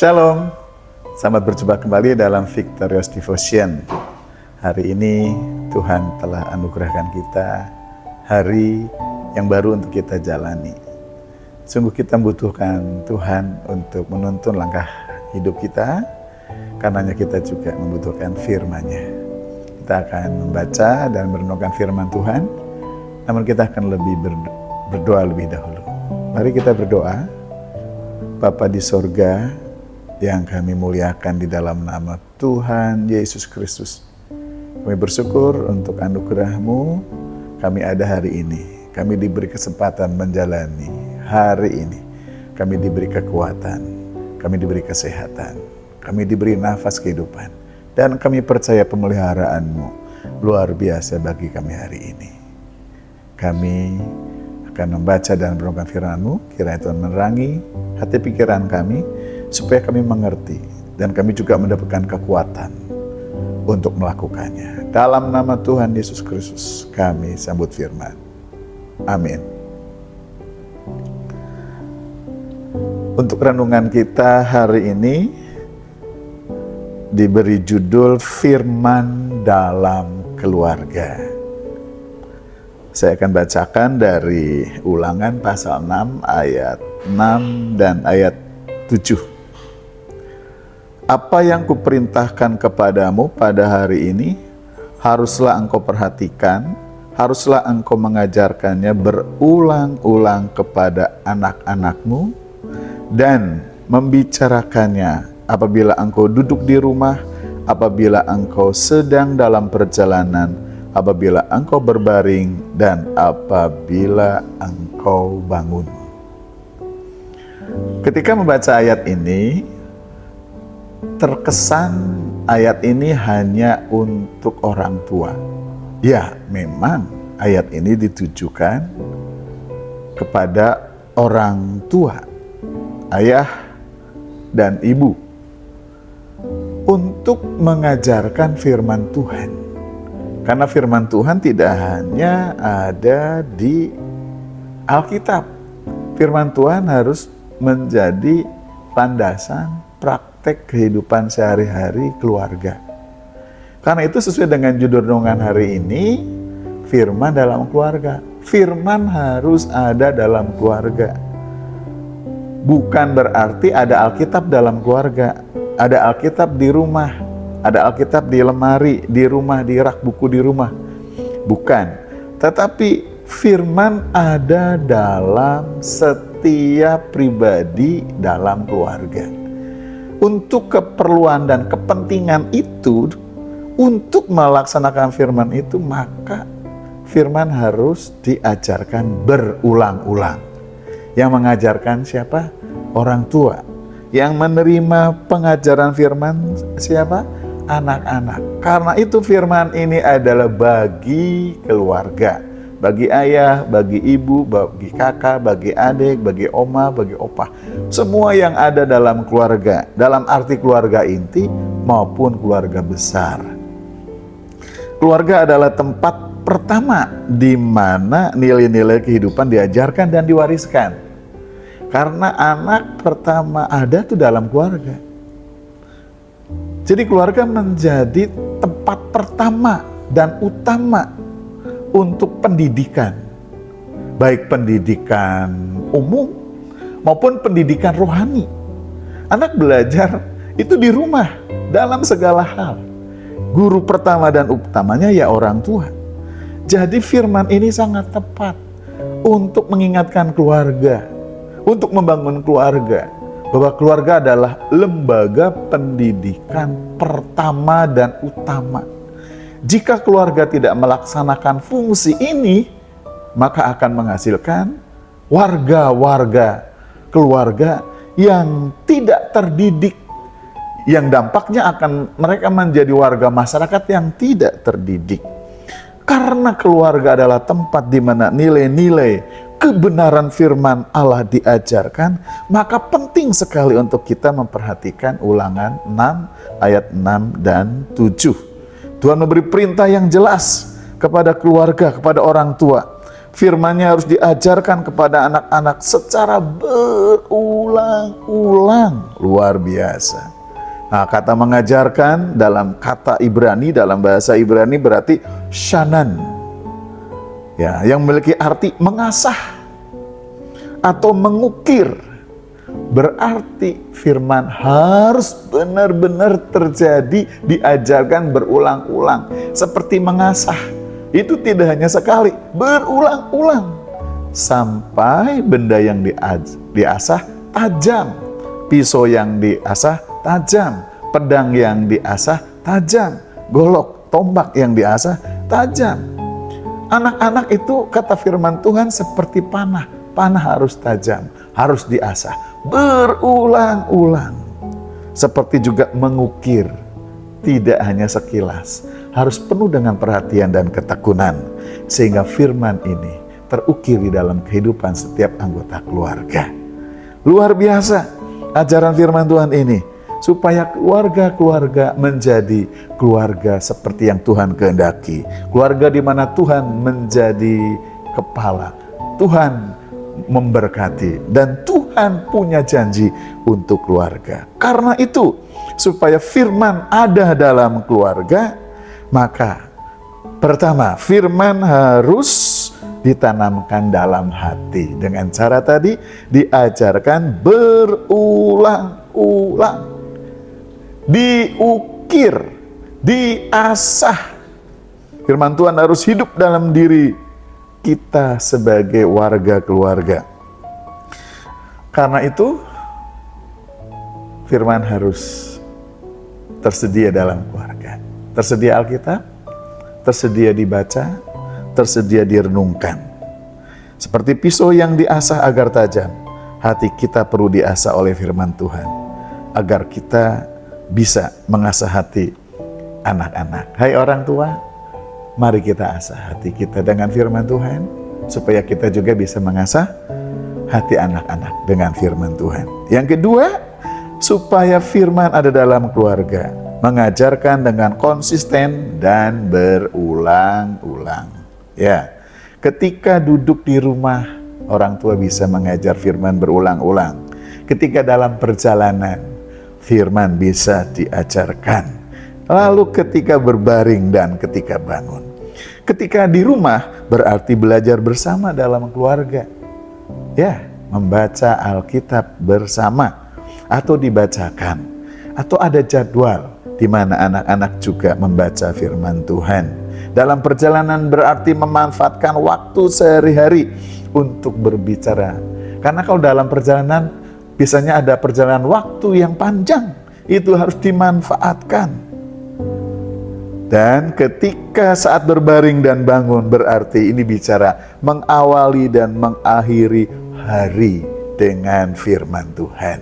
Shalom, selamat berjumpa kembali dalam Victorious Devotion. Hari ini Tuhan telah anugerahkan kita hari yang baru untuk kita jalani. Sungguh kita membutuhkan Tuhan untuk menuntun langkah hidup kita, karenanya kita juga membutuhkan firman-Nya. Kita akan membaca dan merenungkan firman Tuhan, namun kita akan lebih berdoa lebih dahulu. Mari kita berdoa. Bapa di sorga, yang kami muliakan di dalam nama Tuhan Yesus Kristus. Kami bersyukur untuk anugerah-Mu, kami ada hari ini. Kami diberi kesempatan menjalani hari ini. Kami diberi kekuatan, kami diberi kesehatan, kami diberi nafas kehidupan. Dan kami percaya pemeliharaan-Mu luar biasa bagi kami hari ini. Kami akan membaca dan merenungkan firman-Mu, kiranya Tuhan menerangi hati pikiran kami, supaya kami mengerti dan kami juga mendapatkan kekuatan untuk melakukannya. Dalam nama Tuhan Yesus Kristus kami sambut firman. Amin. Untuk renungan kita hari ini diberi judul Firman dalam Keluarga. Saya akan bacakan dari Ulangan pasal 6 ayat 6 dan ayat 7. Apa yang kuperintahkan kepadamu pada hari ini, haruslah engkau perhatikan, haruslah engkau mengajarkannya berulang-ulang kepada anak-anakmu, dan membicarakannya apabila engkau duduk di rumah, apabila engkau sedang dalam perjalanan, apabila engkau berbaring, dan apabila engkau bangun. Ketika membaca ayat ini, terkesan ayat ini hanya untuk orang tua. Ya, memang ayat ini ditujukan kepada orang tua, ayah dan ibu, untuk mengajarkan firman Tuhan. Karena firman Tuhan tidak hanya ada di Alkitab. Firman Tuhan harus menjadi landasan praktek kehidupan sehari-hari keluarga. Karena itu sesuai dengan judul renungan hari ini, firman dalam keluarga. Firman harus ada dalam keluarga. Bukan berarti ada Alkitab dalam keluarga. Ada Alkitab di rumah, ada Alkitab di lemari, di rumah, di rak buku di rumah. Bukan. Tetapi firman ada dalam setiap pribadi dalam keluarga. Untuk keperluan dan kepentingan itu, untuk melaksanakan firman itu, maka firman harus diajarkan berulang-ulang. Yang mengajarkan siapa? Orang tua. Yang menerima pengajaran firman siapa? Anak-anak. Karena itu firman ini adalah bagi keluarga. Bagi ayah, bagi ibu, bagi kakak, bagi adik, bagi oma, bagi opa. Semua yang ada dalam keluarga, dalam arti keluarga inti maupun keluarga besar. Keluarga adalah tempat pertama di mana nilai-nilai kehidupan diajarkan dan diwariskan. Karena anak pertama ada tuh dalam keluarga. Jadi keluarga menjadi tempat pertama dan utama untuk pendidikan, baik pendidikan umum maupun pendidikan rohani. Anak belajar itu di rumah dalam segala hal. Guru pertama dan utamanya ya orang tua. Jadi firman ini sangat tepat untuk mengingatkan keluarga, untuk membangun keluarga, bahwa keluarga adalah lembaga pendidikan pertama dan utama. Jika keluarga tidak melaksanakan fungsi ini, maka akan menghasilkan warga-warga keluarga yang tidak terdidik, yang dampaknya akan mereka menjadi warga masyarakat yang tidak terdidik. Karena keluarga adalah tempat di mana nilai-nilai kebenaran firman Allah diajarkan, maka penting sekali untuk kita memperhatikan Ulangan 6 ayat 6 dan 7. Tuhan memberi perintah yang jelas kepada keluarga, kepada orang tua, Firman-Nya harus diajarkan kepada anak-anak secara berulang-ulang. Luar biasa. Nah, kata mengajarkan dalam kata Ibrani, dalam bahasa Ibrani berarti shanan. Ya, yang memiliki arti mengasah atau mengukir. Berarti firman harus benar-benar terjadi, diajarkan berulang-ulang. Seperti mengasah. Itu tidak hanya sekali, berulang-ulang. Sampai benda yang diasah tajam. Pisau yang diasah tajam. Pedang yang diasah tajam. Golok, tombak yang diasah tajam. Anak-anak itu kata firman Tuhan seperti panah. Panah harus tajam, harus diasah. Berulang-ulang. Seperti juga mengukir. Tidak hanya sekilas, harus penuh dengan perhatian dan ketekunan, sehingga firman ini terukir di dalam kehidupan setiap anggota keluarga. Luar biasa ajaran firman Tuhan ini, supaya keluarga-keluarga menjadi keluarga seperti yang Tuhan kehendaki. Keluarga di mana Tuhan menjadi kepala, Tuhan memberkati, dan Tuhan punya janji untuk keluarga. Karena itu, supaya firman ada dalam keluarga, maka pertama, firman harus ditanamkan dalam hati. Dengan cara tadi, diajarkan berulang-ulang, diukir, diasah. Firman Tuhan harus hidup dalam diri kita sebagai warga keluarga. Karena itu, firman harus tersedia dalam keluarga. Tersedia Alkitab, tersedia dibaca, tersedia direnungkan. Seperti pisau yang diasah agar tajam, hati kita perlu diasah oleh firman Tuhan, agar kita bisa mengasah hati anak-anak. Hai orang tua, mari kita asah hati kita dengan firman Tuhan, supaya kita juga bisa mengasah hati anak-anak dengan firman Tuhan. Yang kedua, supaya firman ada dalam keluarga, mengajarkan dengan konsisten dan berulang-ulang. Ya, ketika duduk di rumah, orang tua bisa mengajar firman berulang-ulang. Ketika dalam perjalanan, firman bisa diajarkan. Lalu ketika berbaring dan ketika bangun. Ketika di rumah berarti belajar bersama dalam keluarga. Ya, membaca Alkitab bersama atau dibacakan. Atau ada jadwal di mana anak-anak juga membaca firman Tuhan. Dalam perjalanan berarti memanfaatkan waktu sehari-hari untuk berbicara. Karena kalau dalam perjalanan, biasanya ada perjalanan waktu yang panjang. Itu harus dimanfaatkan. Dan ketika saat berbaring dan bangun, berarti ini bicara mengawali dan mengakhiri hari dengan firman Tuhan.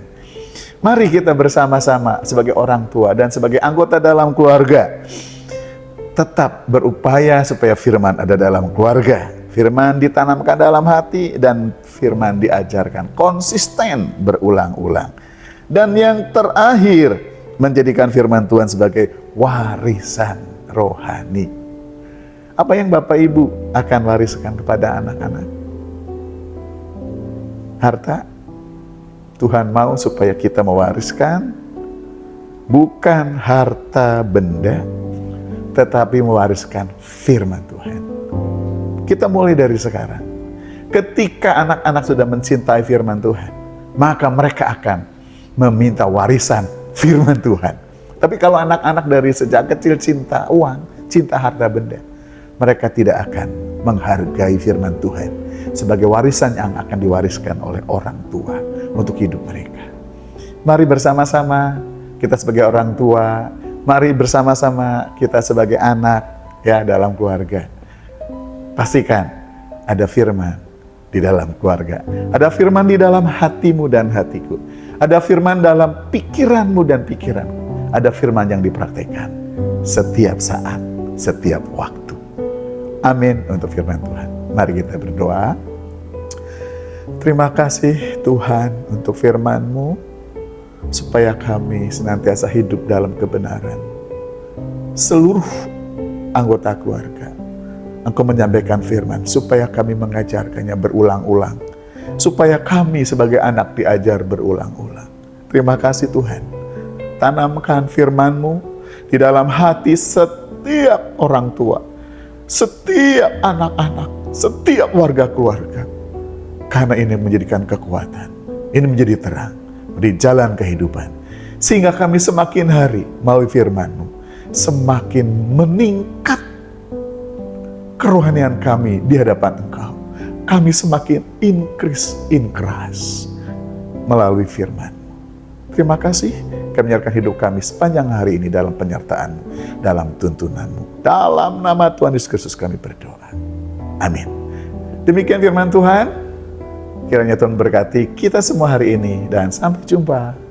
Mari kita bersama-sama sebagai orang tua dan sebagai anggota dalam keluarga tetap berupaya supaya firman ada dalam keluarga. Firman ditanamkan dalam hati dan firman diajarkan konsisten berulang-ulang. Dan yang terakhir, menjadikan firman Tuhan sebagai warisan rohani. Apa yang Bapak Ibu akan wariskan kepada anak-anak? Harta? Tuhan mau supaya kita mewariskan bukan harta benda, tetapi mewariskan firman Tuhan. Kita mulai dari sekarang. Ketika anak-anak sudah mencintai firman Tuhan, maka mereka akan meminta warisan firman Tuhan. Tapi kalau anak-anak dari sejak kecil cinta uang, cinta harta benda, mereka tidak akan menghargai firman Tuhan sebagai warisan yang akan diwariskan oleh orang tua untuk hidup mereka. Mari bersama-sama kita sebagai orang tua, mari bersama-sama kita sebagai anak ya dalam keluarga. Pastikan ada firman di dalam keluarga. Ada firman di dalam hatimu dan hatiku. Ada firman dalam pikiranmu dan pikiranku. Ada firman yang dipraktekkan setiap saat, setiap waktu. Amin untuk firman Tuhan. Mari kita berdoa. Terima kasih Tuhan untuk firman-Mu, supaya kami senantiasa hidup dalam kebenaran. Seluruh anggota keluarga Engkau menyampaikan firman supaya kami mengajarkannya berulang-ulang. Supaya kami sebagai anak diajar berulang-ulang. Terima kasih Tuhan. Tanamkan firman-Mu di dalam hati setiap orang tua, setiap anak-anak, setiap warga keluarga. Karena ini menjadikan kekuatan, ini menjadi terang di jalan kehidupan. Sehingga kami semakin hari melalui firman-Mu, semakin meningkat kerohanian kami di hadapan Engkau. Kami semakin increase in Christ melalui firman-Mu. Terima kasih, kami menyerahkan hidup kami sepanjang hari ini dalam penyertaan-Mu, dalam tuntunan-Mu. Dalam nama Tuhan Yesus Kristus kami berdoa. Amin. Demikian firman Tuhan. Kiranya Tuhan berkati kita semua hari ini dan sampai jumpa.